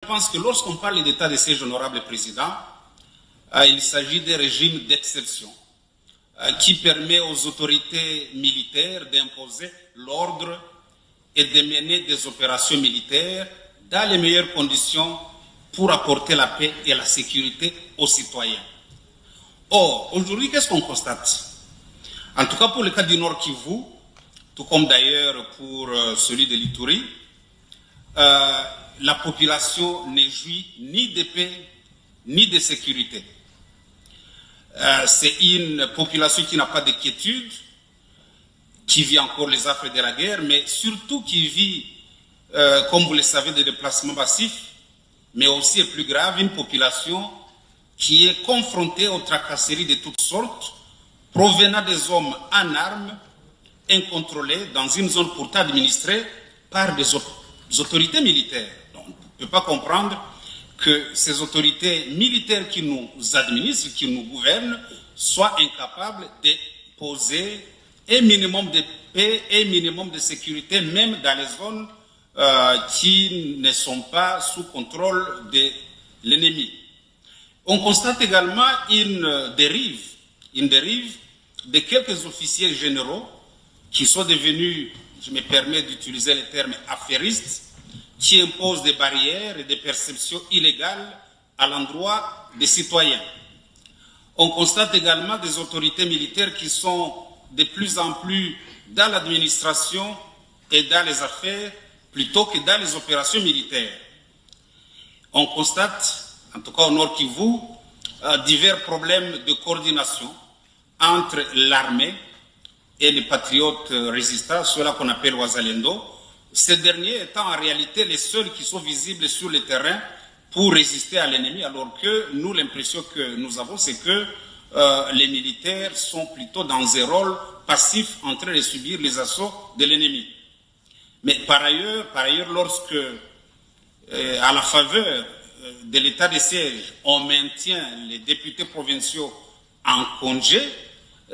pense que lorsqu'on parle d'état de siège, honorable président, il s'agit d'un régime d'exception qui permet aux autorités militaires d'imposer l'ordre et de mener des opérations militaires dans les meilleures conditions pour apporter la paix et la sécurité aux citoyens. Or, aujourd'hui, qu'est-ce qu'on constate? En tout cas, pour le cas du Nord Kivu, tout comme d'ailleurs pour celui de l'Ituri, la population ne jouit ni de paix ni de sécurité. C'est une population qui n'a pas de quiétude, qui vit encore les affres de la guerre, mais surtout qui vit, comme vous le savez, des déplacements massifs, mais aussi, et plus grave, une population qui est confrontée aux tracasseries de toutes sortes, provenant des hommes en armes, incontrôlés, dans une zone pourtant administrée par des autorités militaires. Donc, on ne peut pas comprendre que ces autorités militaires qui nous administrent, qui nous gouvernent, soient incapables de poser un minimum de paix et un minimum de sécurité, même dans les zones qui ne sont pas sous contrôle de l'ennemi. On constate également une dérive de quelques officiers généraux qui sont devenus, je me permets d'utiliser le terme affairistes, qui imposent des barrières et des perceptions illégales à l'endroit des citoyens. On constate également des autorités militaires qui sont de plus en plus dans l'administration et dans les affaires plutôt que dans les opérations militaires. On constate, en tout cas au Nord Kivu, divers problèmes de coordination entre l'armée et les patriotes résistants, ceux-là qu'on appelle Wazalendo, ces derniers étant en réalité les seuls qui sont visibles sur le terrain pour résister à l'ennemi, alors que nous, l'impression que nous avons, c'est que les militaires sont plutôt dans un rôle passif en train de subir les assauts de l'ennemi. Mais par ailleurs, lorsque, à la faveur de l'état de siège, on maintient les députés provinciaux en congé,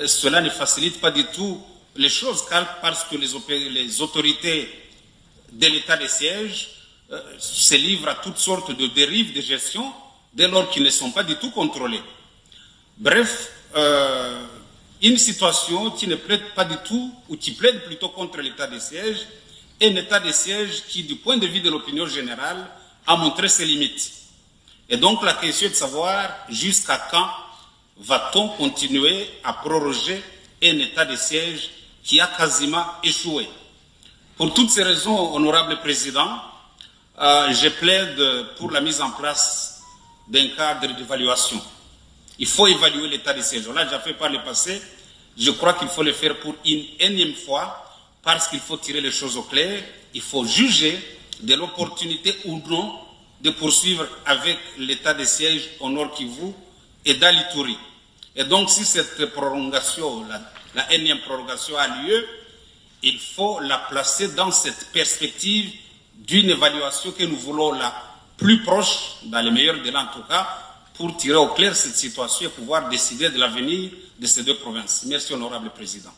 cela ne facilite pas du tout les choses, parce que les autorités de l'état de siège se livrent à toutes sortes de dérives de gestion dès lors qu'ils ne sont pas du tout contrôlés. Bref, une situation qui ne plaide pas du tout, ou qui plaide plutôt contre l'état de siège, un état de siège qui, du point de vue de l'opinion générale, a montré ses limites. Et donc la question est de savoir jusqu'à quand va-t-on continuer à proroger un état de siège qui a quasiment échoué. Pour toutes ces raisons, honorable président, je plaide pour la mise en place d'un cadre d'évaluation. Il faut évaluer l'état de siège. On l'a déjà fait par le passé. Je crois qu'il faut le faire pour une énième fois, parce qu'il faut tirer les choses au clair. Il faut juger de l'opportunité ou non de poursuivre avec l'état de siège au Nord Kivu et dans l'Ituri. Et donc, si cette prolongation, la énième prolongation a lieu, il faut la placer dans cette perspective d'une évaluation que nous voulons la plus proche, dans les meilleurs délais en tout cas, pour tirer au clair cette situation et pouvoir décider de l'avenir de ces deux provinces. Merci, honorable président.